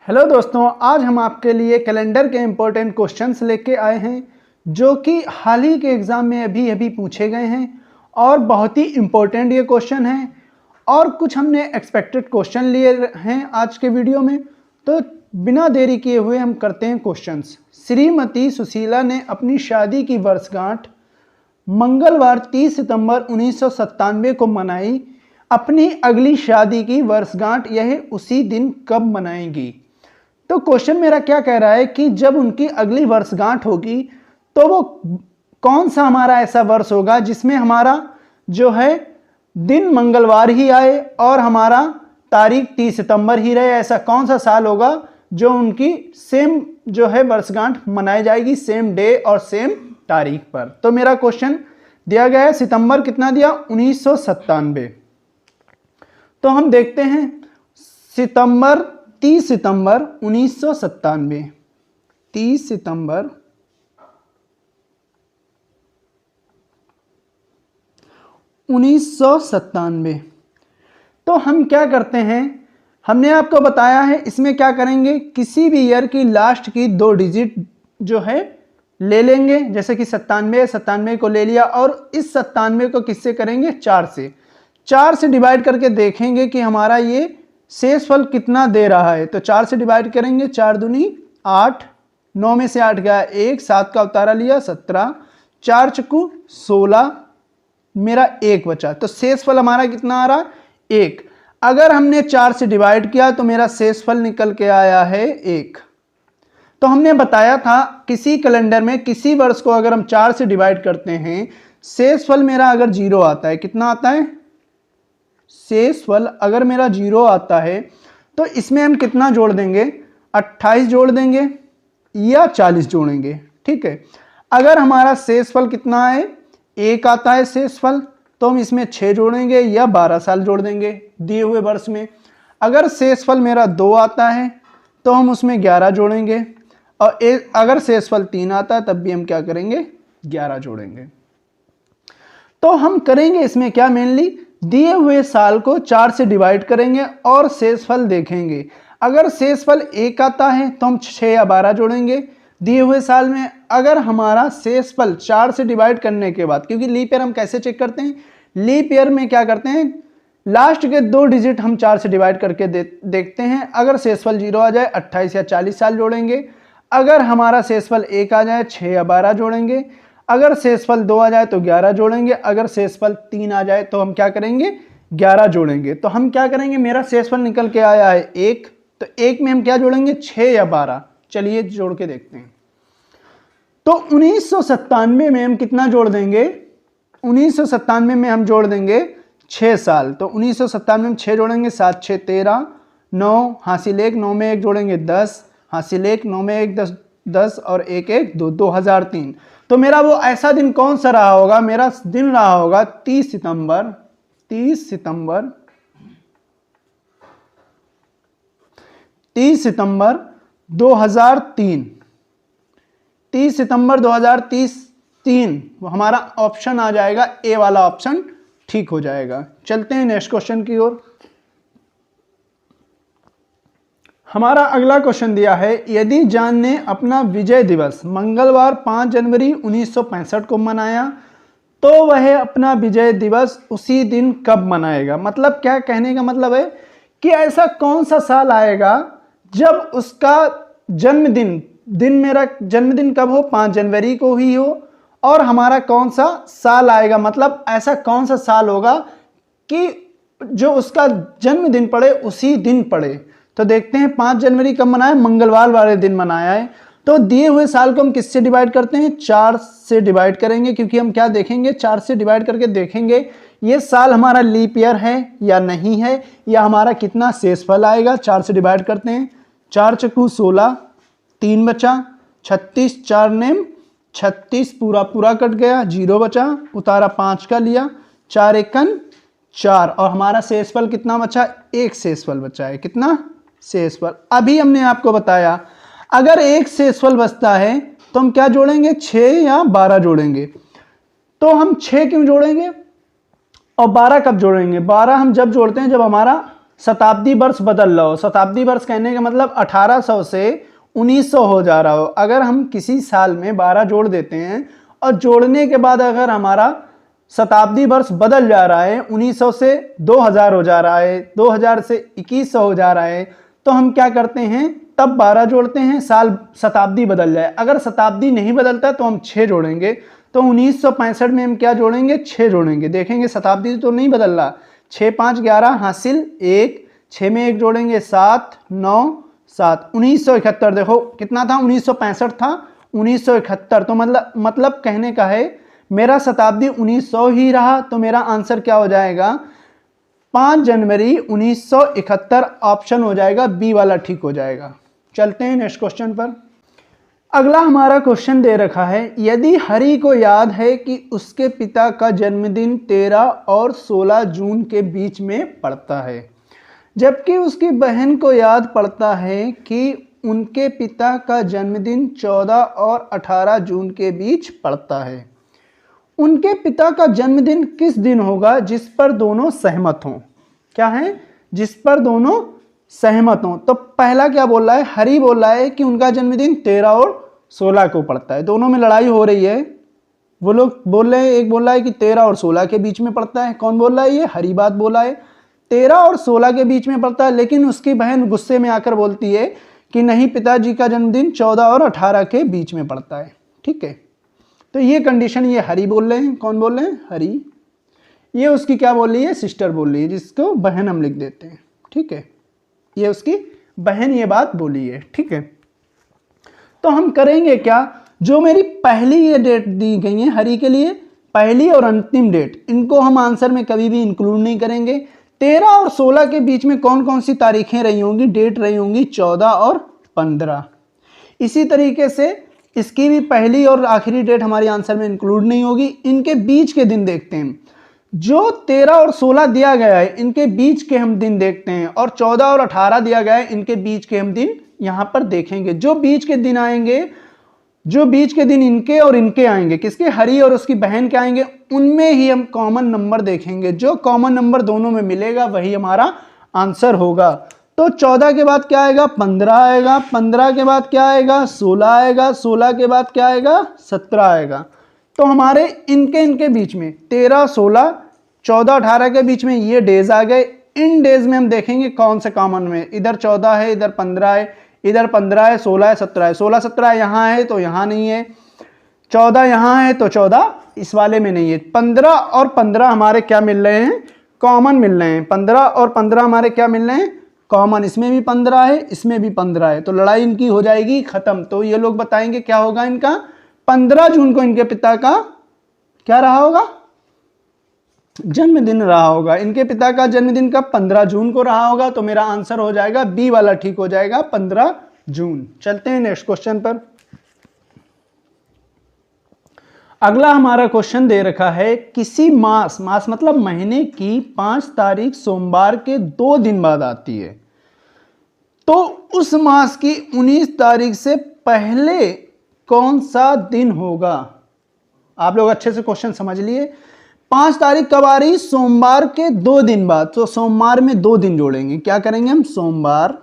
Hello दोस्तों, आज हम आपके लिए कैलेंडर के इम्पोर्टेंट क्वेश्चंस लेके आए हैं जो कि हाल ही के एग्ज़ाम में अभी पूछे गए हैं और बहुत ही इम्पोर्टेंट ये क्वेश्चन हैं। और कुछ हमने एक्सपेक्टेड क्वेश्चन लिए हैं आज के वीडियो में। तो बिना देरी किए हुए हम करते हैं क्वेश्चंस। श्रीमती सुशीला ने अपनी शादी की वर्षगांठ मंगलवार 30 सितंबर 1997 को मनाई। अपनी अगली शादी की वर्षगांठ यह उसी दिन कब मनाएंगी? तो क्वेश्चन मेरा क्या कह रहा है कि जब उनकी अगली वर्षगांठ होगी तो वो कौन सा हमारा ऐसा वर्ष होगा जिसमें हमारा जो है दिन मंगलवार ही आए और हमारा तारीख 30 सितंबर ही रहे। ऐसा कौन सा साल होगा जो उनकी सेम जो है वर्षगांठ मनाई जाएगी, सेम डे और सेम तारीख पर। तो मेरा क्वेश्चन दिया गया है, सितंबर कितना दिया? 1997। तो हम देखते हैं, सितंबर 30 सितंबर 1997, 30 सितंबर 1997। तो हम क्या करते हैं, हमने आपको बताया है इसमें क्या करेंगे, किसी भी ईयर की लास्ट की 2 डिजिट जो है ले लेंगे। जैसे कि 97 को ले लिया और इस 97 को किससे करेंगे? 4 से डिवाइड करके देखेंगे कि हमारा ये शेषफल कितना दे रहा है। तो 4 से डिवाइड करेंगे, 4 दूनी 8, 9 में से 8 गया 1, 7 का उतारा लिया 17, 4 चक्कू 16, मेरा 1 बचा। तो शेषफल हमारा कितना आ रहा? 1। अगर हमने 4 से डिवाइड किया तो मेरा शेषफल निकल के आया है 1। तो हमने बताया था किसी कैलेंडर में किसी वर्ष को अगर हम 4 से डिवाइड करते हैं, शेषफल मेरा अगर 0 आता है, कितना आता है शेषफल? अगर मेरा 0 आता है तो इसमें हम कितना जोड़ देंगे? 28 जोड़ देंगे या 40 जोड़ेंगे। ठीक है। अगर हमारा शेषफल कितना है? 1 आता है शेषफल, तो हम इसमें 6 जोड़ेंगे या 12 साल जोड़ देंगे दिए हुए वर्ष में। अगर शेषफल मेरा 2 आता है तो हम उसमें 11 जोड़ेंगे और अगर शेषफल 3 आता है तब भी हम क्या करेंगे? 11 जोड़ेंगे। तो हम करेंगे इसमें क्या, मेनली दिए हुए साल को 4 से डिवाइड करेंगे और शेषफल देखेंगे। अगर शेषफल 1 आता है तो हम 6 या 12 जोड़ेंगे दिए हुए साल में। अगर हमारा शेषफल 4 से डिवाइड करने के बाद, क्योंकि लीप ईयर हम कैसे चेक करते हैं, लीप ईयर में क्या करते हैं, लास्ट के 2 डिजिट हम 4 से डिवाइड करके देखते हैं। अगर शेषफल 0 आ जाए 28 या 40 साल जोड़ेंगे। अगर हमारा शेषफल 1 आ जाए 6 या 12 जोड़ेंगे। अगर शेषफल 2 आ जाए तो 11 जोड़ेंगे। अगर शेषफल 3 आ जाए तो हम क्या करेंगे? 11 जोड़ेंगे। तो हम क्या करेंगे, मेरा शेषफल निकल के आया है 1, तो 1 में हम क्या जोड़ेंगे? 6 या 12। चलिए जोड़ के देखते हैं। तो 1997 में हम कितना जोड़ देंगे? 1997 में हम जोड़ देंगे 6 साल। तो 1997 में हम 6 जोड़ेंगे, 7 6 13, 9 हासिल 1, 9 में 1 जोड़ेंगे 10, हासिल 1, 9 में 1 10 और 1 1 2, 2003। तो मेरा वो ऐसा दिन कौन सा रहा होगा? मेरा दिन रहा होगा 30 सितंबर 30 सितंबर 30 सितंबर 2003। 30 सितंबर 2003 हमारा ऑप्शन आ जाएगा, ए वाला ऑप्शन ठीक हो जाएगा। चलते हैं नेक्स्ट क्वेश्चन की ओर। हमारा अगला क्वेश्चन दिया है, यदि जॉन ने अपना विजय दिवस मंगलवार 5 जनवरी 1965 को मनाया तो वह अपना विजय दिवस उसी दिन कब मनाएगा? मतलब क्या कहने का मतलब है कि ऐसा कौन सा साल आएगा जब उसका जन्मदिन, मेरा जन्मदिन कब हो? 5 जनवरी को ही हो। और हमारा कौन सा साल आएगा, मतलब ऐसा कौन सा साल होगा कि जो उसका जन्मदिन पड़े उसी दिन पड़े। तो देखते हैं 5 जनवरी कब मनाया? मंगलवार वाले दिन मनाया है। तो दिए हुए साल को हम किससे डिवाइड करते हैं? 4 से डिवाइड करेंगे, क्योंकि हम क्या देखेंगे? 4 से डिवाइड करके देखेंगे ये साल हमारा लीप ईयर है या नहीं है, या हमारा कितना शेषफल आएगा। 4 से डिवाइड करते हैं, 4 चक्कू 16, 3 बचा, 36, 4 नेम 36 पूरा कट गया, 0 बचा, उतारा 5 का लिया, 4 एकन 4 और हमारा शेषफल कितना बचा? 1 शेषफल बचा है। कितना शेषफल? अभी हमने आपको बताया अगर 1 शेषफल बचता है तो हम क्या जोड़ेंगे? 6 या 12 जोड़ेंगे। तो हम 6 क्यों जोड़ेंगे और 12 कब जोड़ेंगे? 12 हम जब जोड़ते हैं जब हमारा शताब्दी वर्ष बदल रहा हो, शताब्दी वर्ष कहने का मतलब 1800 से 1900 हो जा रहा हो, अगर हम किसी साल में 12 जोड़ देते हैं और जोड़ने के बाद अगर हमारा शताब्दी वर्ष बदल जा रहा है, 1900 से 2000 हो जा रहा है, 2000 से 2100 हो जा रहा है, तो हम क्या करते हैं, तब 12 जोड़ते हैं, साल शताब्दी बदल जाए। अगर शताब्दी नहीं बदलता तो हम 6 जोड़ेंगे, तो 1965 में हम क्या जोड़ेंगे, 6 जोड़ेंगे। देखेंगे शताब्दी तो नहीं बदल रहा, 6 5 11 हासिल 1, 6 में 1 जोड़ेंगे 7 9 7, 1971 देखो कितना था, 1965 था, 1971, तो मतलब कहने का है मेरा शताब्दी 1900 ही रहा, तो मेरा आंसर क्या हो जाएगा, 5 जनवरी 1971 ऑप्शन हो जाएगा, बी वाला ठीक हो जाएगा। चलते हैं नेक्स्ट क्वेश्चन पर। अगला हमारा क्वेश्चन दे रखा है, यदि हरि को याद है कि उसके पिता का जन्मदिन 13 और 16 जून के बीच में पड़ता है, जबकि उसकी बहन को याद पड़ता है कि उनके पिता का जन्मदिन 14 और 18 जून के बीच पड़ता है, उनके पिता का जन्मदिन किस दिन होगा जिस पर दोनों सहमत हों। क्या है, जिस पर दोनों सहमत हों। तो पहला क्या बोल रहा है, हरि बोल रहा है कि उनका जन्मदिन 13 और 16 को पड़ता है, दोनों में लड़ाई हो रही है, वो लोग बोल रहे हैं, एक बोल रहा है कि 13 और 16 के बीच में पड़ता है, कौन बोल रहा है, ये हरि बात बोला है, 13 और 16 के बीच में पड़ता है, लेकिन उसकी बहन गुस्से में आकर बोलती है कि नहीं, पिताजी का जन्मदिन 14 और 18 के बीच में पड़ता है। ठीक है, तो ये कंडीशन ये हरि बोल रहे हैं, कौन बोल रहे हैं, हरि, ये उसकी क्या बोल रही है, सिस्टर बोल रही है, जिसको बहन हम लिख देते हैं। ठीक है, ये उसकी बहन ये बात बोली है। ठीक है, तो हम करेंगे क्या, जो मेरी पहली ये डेट दी गई है हरि के लिए, पहली और अंतिम डेट, इनको हम आंसर में कभी भी इंक्लूड नहीं करेंगे। 13 और 16 के बीच में कौन कौन सी तारीखें रही होंगी, डेट रही होंगी, 14 और 15। इसी तरीके से इसकी भी पहली और आखिरी डेट हमारी आंसर में इंक्लूड नहीं होगी। इनके बीच के दिन देखते हैं, जो 13 और 16 दिया गया है इनके बीच के हम दिन देखते हैं, और 14 और 18 दिया गया है इनके बीच के हम दिन यहां पर देखेंगे। जो बीच के दिन आएंगे, जो बीच के दिन इनके और इनके आएंगे, किसके, हरि और उसकी बहन के आएंगे, उनमें ही हम कॉमन नंबर देखेंगे, जो कॉमन नंबर दोनों में मिलेगा वही हमारा आंसर होगा। तो 14 के बाद क्या आएगा, 15 आएगा, 15 के बाद क्या आएगा, 16 आएगा, 16 के बाद क्या आएगा, 17 आएगा। तो हमारे इनके बीच में 13 16 14 18 के बीच में ये डेज आ गए। इन डेज में हम देखेंगे कौन से कॉमन में, इधर 14 है, इधर 15 है, इधर 15 है, 16 है, 17 है, 16 17 यहाँ है तो यहाँ नहीं है, 14 यहाँ है तो 14 इस वाले में नहीं है। 15 और 15 हमारे क्या मिल रहे हैं, कॉमन मिल रहे हैं। 15 और 15 हमारे क्या मिल रहे हैं, कॉमन, इसमें भी 15 है, इसमें भी 15 है, तो लड़ाई इनकी हो जाएगी खत्म। तो ये लोग बताएंगे क्या होगा इनका, 15 जून को इनके पिता का क्या रहा होगा, जन्मदिन रहा होगा। इनके पिता का जन्मदिन का 15 जून को रहा होगा, तो मेरा आंसर हो जाएगा बी वाला ठीक हो जाएगा, 15 जून। चलते हैं नेक्स्ट क्वेश्चन पर। अगला हमारा क्वेश्चन दे रखा है, किसी मास मतलब महीने की 5 तारीख सोमवार के 2 दिन बाद आती है, तो उस मास की 19 तारीख से पहले कौन सा दिन होगा। आप लोग अच्छे से क्वेश्चन समझ लिए। 5 तारीख कब आ रही, सोमवार के 2 दिन बाद, तो सोमवार में 2 दिन जोड़ेंगे, क्या करेंगे हम, सोमवार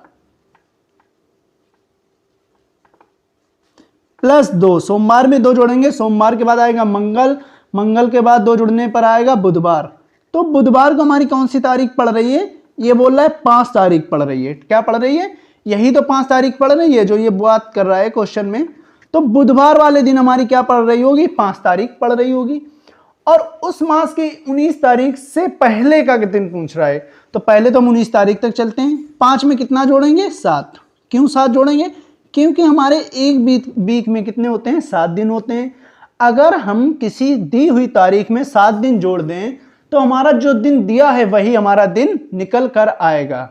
प्लस 2, सोमवार में 2 जोड़ेंगे, सोमवार के बाद आएगा मंगल, मंगल के बाद 2 जुड़ने पर आएगा बुधवार। तो बुधवार को हमारी कौन सी तारीख पड़ रही है, ये बोल रहा है 5 तारीख पड़ रही है। क्या पड़ रही है, यही तो 5 तारीख पड़ रही है जो ये बात कर रहा है क्वेश्चन में। तो बुधवार वाले दिन हमारी क्या पड़ रही होगी, 5 तारीख पड़ रही होगी। और उस मास की 19 तारीख से पहले का दिन पूछ रहा है, तो पहले तो हम 19 तारीख तक चलते हैं। 5 में कितना जोड़ेंगे, 7। क्यों 7 जोड़ेंगे, क्योंकि हमारे एक वीक में कितने होते हैं, 7 दिन होते हैं। अगर हम किसी दी हुई तारीख में 7 दिन जोड़ दें तो हमारा जो दिन दिया है वही हमारा दिन निकल कर आएगा।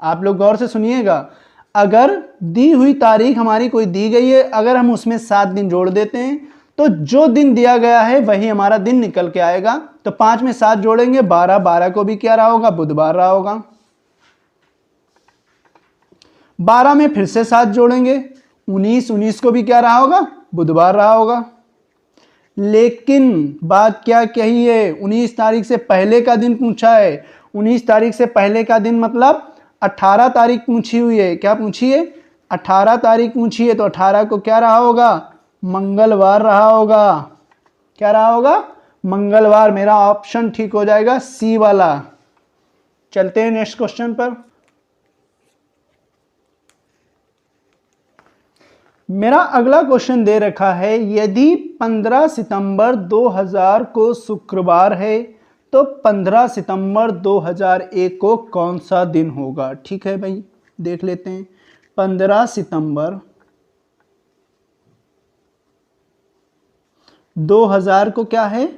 आप लोग गौर से सुनिएगा, अगर दी हुई तारीख हमारी कोई दी गई है, अगर हम उसमें 7 दिन जोड़ देते हैं तो जो दिन दिया गया है वही हमारा दिन निकल के आएगा। तो 5 में 7 जोड़ेंगे, 12, 12 को भी क्या रहा होगा, बुधवार रहा होगा। 12 में फिर से 7 जोड़ेंगे, 19, 19 को भी क्या रहा होगा, बुधवार रहा होगा। लेकिन बात क्या कही है, 19 तारीख से पहले का दिन पूछा है, 19 तारीख से पहले का दिन मतलब 18 तारीख पूछी हुई है। क्या पूछी है? 18 तारीख पूछी है, तो 18 को क्या रहा होगा? मंगलवार रहा होगा। क्या रहा होगा? मंगलवार। मेरा ऑप्शन ठीक हो जाएगा सी वाला। चलते हैं नेक्स्ट क्वेश्चन पर। मेरा अगला क्वेश्चन दे रखा है, यदि 15 सितंबर 2000 को शुक्रवार है तो 15 सितंबर 2001 को कौन सा दिन होगा? ठीक है भाई, देख लेते हैं। 15 सितंबर 2000 को क्या है?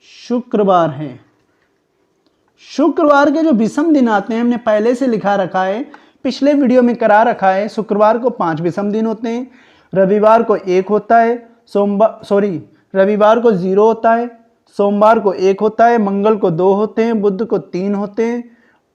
शुक्रवार है। शुक्रवार के जो विषम दिन आते हैं हमने पहले से लिखा रखा है, पिछले वीडियो में करा रखा है। शुक्रवार को 5 विषम दिन होते हैं, रविवार को 1 होता है, रविवार को 0 होता है, सोमवार को 1 होता है, मंगल को 2 होते हैं, बुध को 3 होते हैं,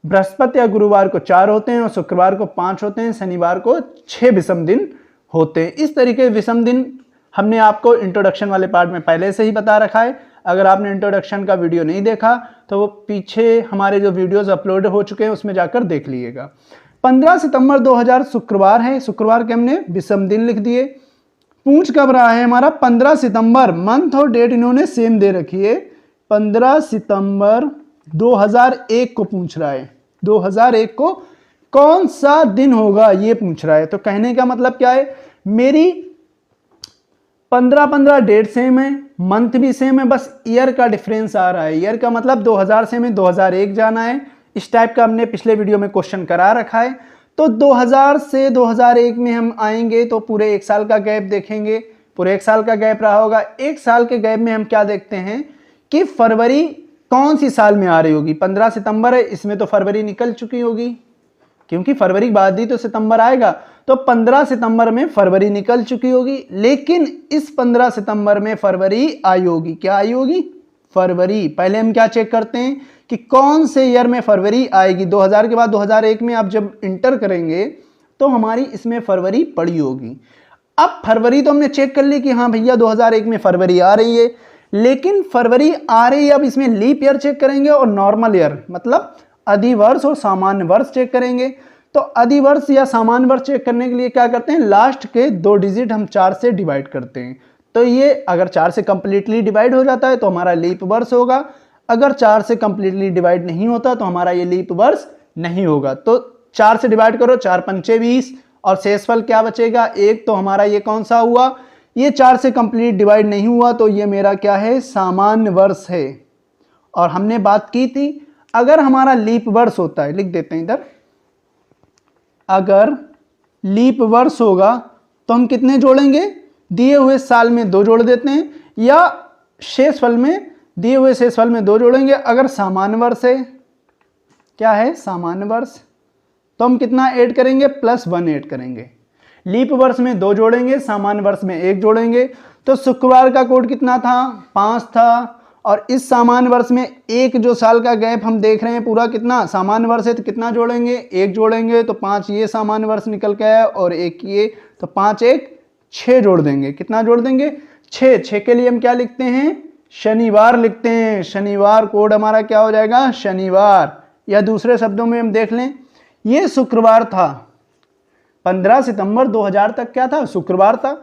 बृहस्पति या गुरुवार को 4 होते हैं और शुक्रवार को 5 होते हैं, शनिवार को 6 विषम दिन होते हैं। इस तरीके विषम दिन हमने आपको इंट्रोडक्शन वाले पार्ट में पहले से ही बता रखा है। अगर आपने इंट्रोडक्शन का वीडियो नहीं देखा तो वो पीछे हमारे जो वीडियोस अपलोड हो चुके हैं उसमें जाकर देख लीजिएगा। 15 सितंबर 2000 शुक्रवार है। शुक्रवार के हमने विषम दिन लिख दिए। पूछ कब रहा है हमारा? 15 सितंबर। मंथ और डेट इन्होंने सेम दे रखी है। 15 सितंबर 2001 को पूछ रहा है। 2001 को कौन सा दिन होगा ये पूछ रहा है। तो कहने का मतलब क्या है, मेरी 15 डेट सेम है, मंथ भी सेम है, बस ईयर का डिफरेंस आ रहा है। ईयर का मतलब 2000 से हमें 2001 जाना है। इस टाइप का हमने पिछले वीडियो में क्वेश्चन करा रखा है। तो 2000 से 2001 में हम आएंगे तो पूरे 1 साल का गैप देखेंगे। पूरे 1 साल का गैप रहा होगा। 1 साल के गैप में हम क्या देखते हैं कि फरवरी कौन सी साल में आ रही होगी। 15 सितंबर है, इसमें तो फरवरी निकल चुकी होगी क्योंकि फरवरी बाद ही तो सितंबर आएगा। तो 15 सितंबर में फरवरी निकल चुकी होगी, लेकिन इस 15 सितंबर में फरवरी आई होगी। क्या आई होगी? फरवरी। पहले हम क्या चेक करते हैं कि कौन से ईयर में फरवरी आएगी। 2000 के बाद 2001 में आप जब इंटर करेंगे तो हमारी इसमें फरवरी पड़ी होगी। अब फरवरी तो हमने चेक कर ली कि हाँ भैया 2001 में फरवरी आ रही है, लेकिन फरवरी आ रही है। अब इसमें लीप ईयर चेक करेंगे और नॉर्मल ईयर मतलब अधिवर्ष और सामान्य वर्ष चेक करेंगे। तो अधिवर्ष या सामान्य वर्ष चेक करने के लिए क्या करते हैं, लास्ट के 2 डिजिट हम 4 से डिवाइड करते हैं। तो ये अगर 4 से कंप्लीटली डिवाइड हो जाता है तो हमारा लीप वर्ष होगा। अगर 4 से कंप्लीटली डिवाइड नहीं होता तो हमारा ये लीप वर्ष नहीं होगा। तो 4 से डिवाइड करो, 4 पंचे 20 और शेषफल क्या बचेगा? 1। तो हमारा ये कौन सा हुआ? ये 4 से कंप्लीट डिवाइड नहीं हुआ, तो ये मेरा क्या है? सामान्य वर्ष है। और हमने बात की थी अगर हमारा लीप वर्ष होता है, लिख देते हैं इधर, अगर लीप वर्ष होगा तो हम कितने जोड़ेंगे? दिए हुए साल में 2 जोड़ देते हैं, या शेषफल में दिए हुए शेषफल में 2 जोड़ेंगे। अगर सामान्य वर्ष है, क्या है? सामान्य वर्ष, तो हम कितना ऐड करेंगे? +1 ऐड करेंगे। लीप वर्ष में 2 जोड़ेंगे, सामान्य वर्ष में 1 जोड़ेंगे। तो शुक्रवार का कोड कितना था? 5 था। और इस सामान्य वर्ष में एक जो साल का गैप हम देख रहे हैं पूरा कितना? सामान्य वर्ष है तो कितना जोड़ेंगे? 1 जोड़ेंगे। तो 5 ये सामान्य वर्ष निकल के आया और 1 ये, तो 5 1 6 जोड़ देंगे। कितना जोड़ देंगे? 6। 6 के लिए हम क्या लिखते हैं? शनिवार लिखते हैं। शनिवार कोड हमारा क्या हो जाएगा? शनिवार। या दूसरे शब्दों में हम देख लें, ये शुक्रवार था। 15 सितंबर 2000 तक क्या था? शुक्रवार था।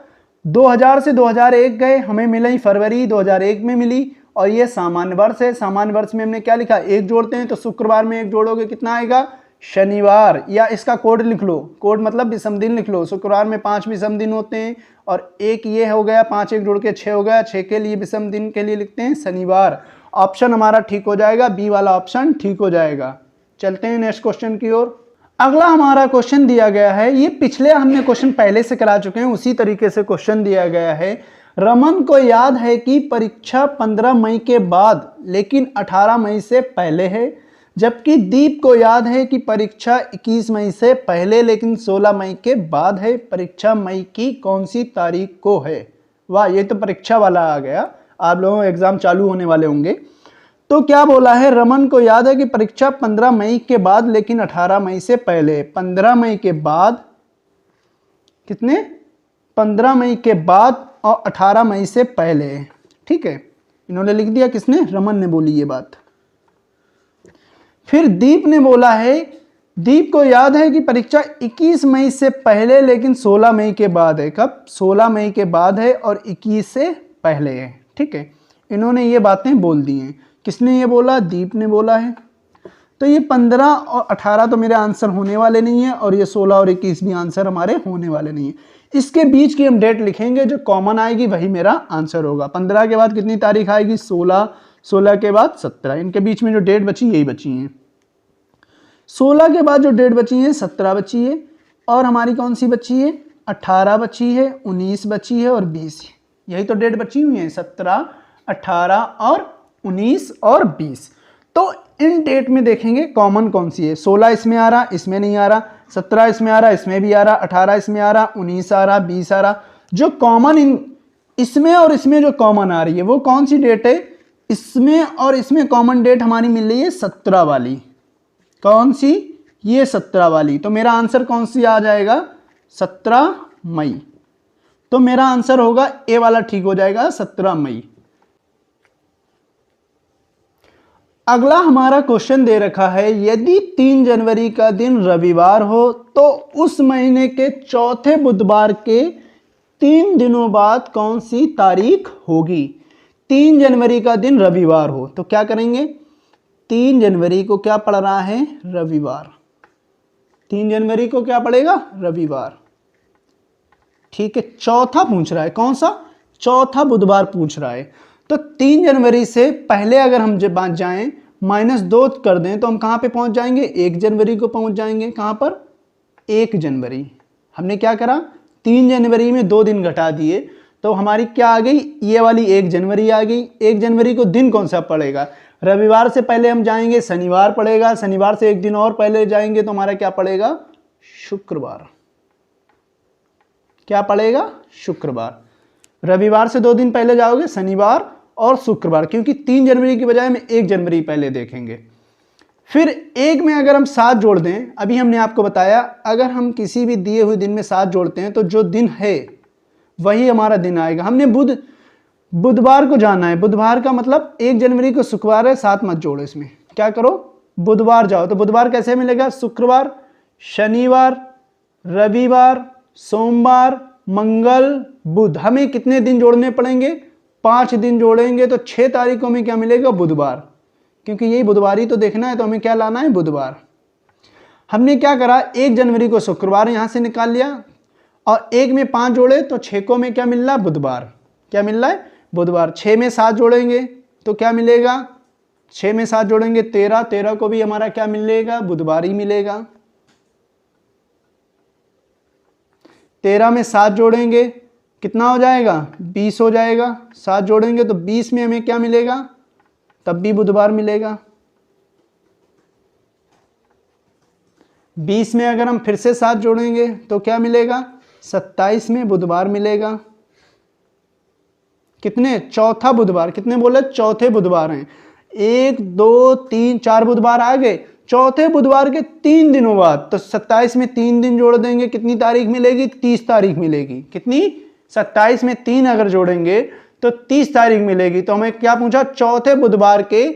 2000 से 2001 गए, हमें मिली फरवरी 2001 में मिली, और ये सामान्य वर्ष है। सामान्य वर्ष में हमने क्या लिखा? 1 जोड़ते हैं, तो शुक्रवार में 1 जोड़ोगे कितना आएगा? शनिवार। या इसका कोड लिख लो, कोड मतलब विषम दिन लिख लो। शुक्रवार में 5 विषम दिन होते हैं और 1 ये हो गया, 5 1 जोड़ के 6 हो गया। 6 के लिए विषम दिन के लिए लिखते हैं शनिवार। ऑप्शन हमारा ठीक हो जाएगा, बी वाला ऑप्शन ठीक हो जाएगा। चलते हैं नेक्स्ट क्वेश्चन की ओर। अगला हमारा क्वेश्चन दिया गया है, ये पिछले हमने क्वेश्चन पहले से करा चुके हैं, उसी तरीके से क्वेश्चन दिया गया है। रमन को याद है कि परीक्षा 15 मई के बाद लेकिन 18 मई से पहले है, जबकि दीप को याद है कि परीक्षा 21 मई से पहले लेकिन 16 मई के बाद है। परीक्षा मई की कौन सी तारीख को है? वाह, ये तो परीक्षा वाला आ गया, आप लोगों के एग्जाम चालू होने वाले होंगे। तो क्या बोला है? रमन को याद है कि परीक्षा 15 मई के बाद लेकिन 18 मई से पहले। 15 मई के बाद कितने? 15 मई के बाद और 18 मई से पहले। ठीक है, इन्होंने लिख दिया, किसने? रमन ने बोली ये बात। फिर दीप ने बोला है, दीप को याद है कि परीक्षा 21 मई से पहले लेकिन 16 मई के बाद है। कब? 16 मई के बाद है और 21 से पहले है। ठीक है, इन्होंने ये बातें बोल दी हैं। किसने ये बोला? दीप ने बोला है। तो ये 15 और 18 तो मेरे आंसर होने वाले नहीं है और ये 16 और 21 भी आंसर हमारे होने वाले नहीं है। इसके बीच की हम डेट लिखेंगे, जो कॉमन आएगी वही मेरा आंसर होगा। 15 के बाद कितनी तारीख आएगी? 16, 16 के बाद 17। इनके बीच में जो डेट बची यही बची हैं। 16 के बाद जो डेट बची है 17 बची है और हमारी कौन सी बची है? 18 बची है, 19 बची है और 20। यही तो डेट बची हुई है, 17, 18 और 19 और 20। तो इन डेट में देखेंगे कॉमन कौन सी है। 16 इसमें आ रहा, इसमें नहीं आ रहा। 17 इसमें आ रहा, इसमें भी आ रहा। 18 इसमें आ रहा, 19 आ रहा, 20 आ रहा। जो कॉमन इसमें और इसमें जो कॉमन आ रही है वो कौन सी डेट है? इसमें और इसमें कॉमन डेट हमारी मिल रही है 17 वाली। कौन सी? ये 17 वाली। तो मेरा आंसर कौन सी आ जाएगा? 17 मई। तो मेरा आंसर होगा ए वाला, ठीक हो जाएगा, 17 मई। अगला हमारा क्वेश्चन दे रखा है, यदि 3 जनवरी का दिन रविवार हो तो उस महीने के चौथे बुधवार के 3 दिनों बाद कौन सी तारीख होगी? 3 जनवरी का दिन रविवार हो तो क्या करेंगे? 3 जनवरी को क्या पड़ रहा है? रविवार। 3 जनवरी को क्या पड़ेगा? रविवार। ठीक है, चौथा पूछ रहा है, कौन सा? चौथा बुधवार पूछ रहा है। तो 3 जनवरी से पहले अगर हम जब जाएं -2 कर दें तो हम कहां पे पहुंच जाएंगे? 1 जनवरी को पहुंच जाएंगे। कहां पर? 1 जनवरी। हमने क्या करा? 3 जनवरी में 2 दिन घटा दिए तो हमारी क्या आ गई? ये वाली 1 जनवरी आ गई। 1 जनवरी को दिन कौन सा पड़ेगा? रविवार से पहले हम जाएंगे, शनिवार पड़ेगा। शनिवार से 1 दिन और पहले जाएंगे तो हमारा क्या पड़ेगा? शुक्रवार। क्या पड़ेगा? शुक्रवार। रविवार से 2 दिन पहले जाओगे, शनिवार और शुक्रवार, क्योंकि 3 जनवरी की बजाय में 1 जनवरी पहले देखेंगे। फिर एक में अगर हम 7 जोड़ दें, अभी हमने आपको बताया अगर हम किसी भी दिए हुए दिन में 7 जोड़ते हैं तो जो दिन है वही हमारा दिन आएगा। हमने बुधवार को जाना है। बुधवार का मतलब 1 जनवरी को शुक्रवार है, 7 मत जोड़ो इसमें। क्या करो? बुधवार जाओ। तो बुधवार कैसे मिलेगा? शुक्रवार, शनिवार, रविवार, सोमवार, मंगल, बुध। हमें कितने दिन जोड़ने पड़ेंगे? 5 दिन जोड़ेंगे तो 6 तारीखों में क्या मिलेगा? बुधवार। क्योंकि यही बुधवार ही तो देखना है तो हमें क्या लाना है? बुधवार। हमने क्या करा? 1 जनवरी को शुक्रवार यहां से निकाल लिया और 1 में 5 जोड़े तो 6 को में क्या मिल रहा? बुधवार। क्या मिल रहा है? बुधवार। 6 में 7 जोड़ेंगे तो क्या मिलेगा? 6 में 7 जोड़ेंगे 13, 13 को भी हमारा क्या मिलेगा? बुधवार ही मिलेगा। 13 में 7 जोड़ेंगे कितना हो जाएगा? 20 हो जाएगा। 7 जोड़ेंगे तो 20 में हमें क्या मिलेगा? तब भी बुधवार मिलेगा। 20 में अगर हम फिर से 7 जोड़ेंगे तो क्या मिलेगा? 27 में बुधवार मिलेगा। कितने? चौथा बुधवार। कितने बोले? चौथे बुधवार हैं। 1, 2, 3, 4 बुधवार आ गए। चौथे बुधवार के 3 दिनों बाद, तो 27 में 3 दिन जोड़ देंगे, कितनी तारीख मिलेगी? 30 तारीख मिलेगी। कितनी? 27 में 3 अगर जोड़ेंगे तो 30 तारीख मिलेगी। तो हमें क्या पूछा? चौथे बुधवार के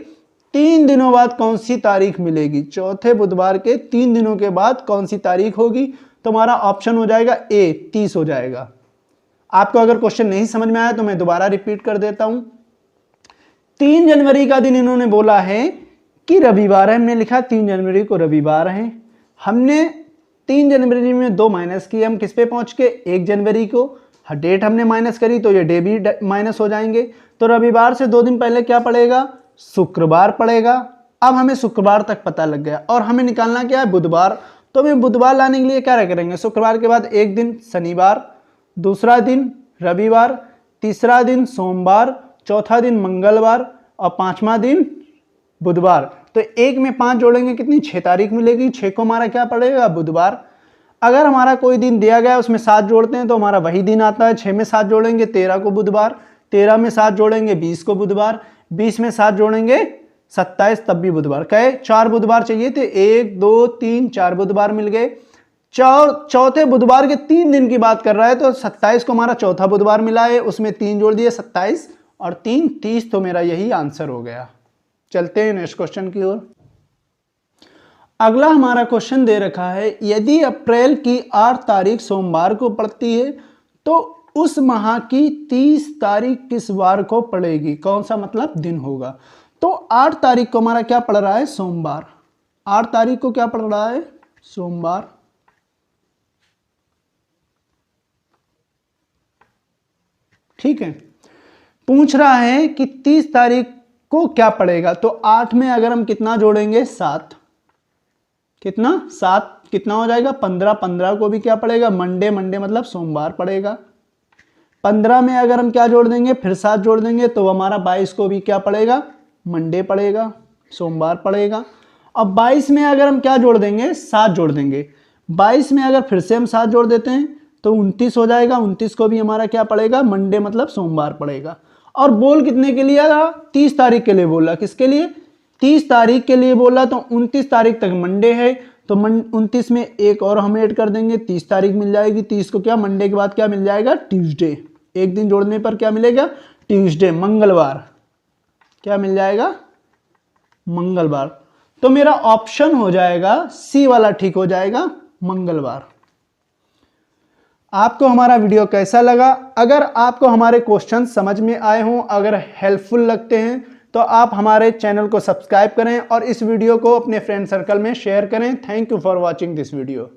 3 दिनों बाद कौन सी तारीख मिलेगी? चौथे बुधवार के 3 दिनों के बाद कौन सी तारीख होगी? तो हमारा ऑप्शन हो जाएगा ए, 30 हो जाएगा। आपको अगर क्वेश्चन नहीं समझ में आया तो मैं दोबारा रिपीट कर देता हूं। 3 जनवरी का दिन इन्होंने बोला है कि रविवार है। हमने लिखा 3 जनवरी को रविवार है। हमने 3 जनवरी में 2 माइनस किए, हम किस पे पहुंच के? 1 जनवरी को। डेट हमने माइनस करी तो ये डे भी माइनस हो जाएंगे। तो रविवार से 2 दिन पहले क्या पड़ेगा? शुक्रवार पड़ेगा। अब हमें शुक्रवार तक पता लग गया और हमें निकालना क्या है? बुधवार। तो हमें बुधवार लाने के लिए क्या करेंगे? शुक्रवार के बाद 1 दिन शनिवार, दूसरा दिन रविवार, तीसरा दिन सोमवार, चौथा दिन मंगलवार और 5वां दिन बुधवार। तो 1 में 5 जोड़ेंगे कितनी? 6 तारीख मिलेगी। 6 को हमारा क्या पड़ेगा? बुधवार। अगर हमारा कोई दिन दिया गया उसमें 7 जोड़ते हैं तो हमारा वही दिन आता है। 6 में 7 जोड़ेंगे 13 को बुधवार, 13 में 7 जोड़ेंगे 20 को बुधवार, 20 में 7 जोड़ेंगे 27 तब भी बुधवार। कहे 4 बुधवार चाहिए थे, 1, 2, 3, 4 बुधवार मिल गए। चौथे बुधवार के 3 दिन की बात कर रहा है तो 27 को हमारा चौथा बुधवार मिला है, उसमें 3 जोड़ दिए, 27 और 3, 30। तो मेरा यही आंसर हो गया। चलते हैं नेक्स्ट क्वेश्चन की ओर। अगला हमारा क्वेश्चन दे रखा है, यदि अप्रैल की 8 तारीख सोमवार को पड़ती है तो उस माह की 30 तारीख किस वार को पड़ेगी, कौन सा मतलब दिन होगा। तो 8 तारीख को हमारा क्या पड़ रहा है, सोमवार। 8 तारीख को क्या पड़ रहा है, सोमवार। ठीक है, पूछ रहा है कि 30 तारीख को क्या पड़ेगा। तो 8 में अगर हम कितना जोड़ेंगे, 7, कितना 7 कितना हो जाएगा 15, 15 को भी क्या पड़ेगा, मंडे, मंडे मतलब सोमवार पड़ेगा। 15 में अगर हम क्या जोड़ देंगे, फिर 7 जोड़ देंगे तो हमारा 22 को भी क्या पड़ेगा, मंडे पड़ेगा, सोमवार पड़ेगा। अब 22 में अगर हम क्या जोड़ देंगे, 7 जोड़ देंगे। 22 में अगर फिर से हम 7 जोड़ देते हैं तो 29 हो जाएगा। 29 को भी हमारा क्या पड़ेगा, मंडे मतलब सोमवार पड़ेगा। और बोल कितने के लिए था, 30 तारीख के लिए बोला। किसके लिए, 30 तारीख के लिए बोला। तो 29 तारीख तक मंडे है तो 29 में एक और हम ऐड कर देंगे, 30 तारीख मिल जाएगी। 30 को क्या मंडे के बाद क्या मिल जाएगा, ट्यूसडे। एक दिन जोड़ने पर क्या मिलेगा, ट्यूसडे, मंगलवार। क्या मिल जाएगा, मंगलवार। तो मेरा ऑप्शन हो जाएगा सी वाला ठीक हो जाएगा, मंगलवार। आपको हमारा वीडियो कैसा लगा, अगर आपको हमारे क्वेश्चन समझ में आए हों, अगर हेल्पफुल लगते हैं तो आप हमारे चैनल को सब्सक्राइब करें और इस वीडियो को अपने फ्रेंड सर्कल में शेयर करें। Thank you for watching this video.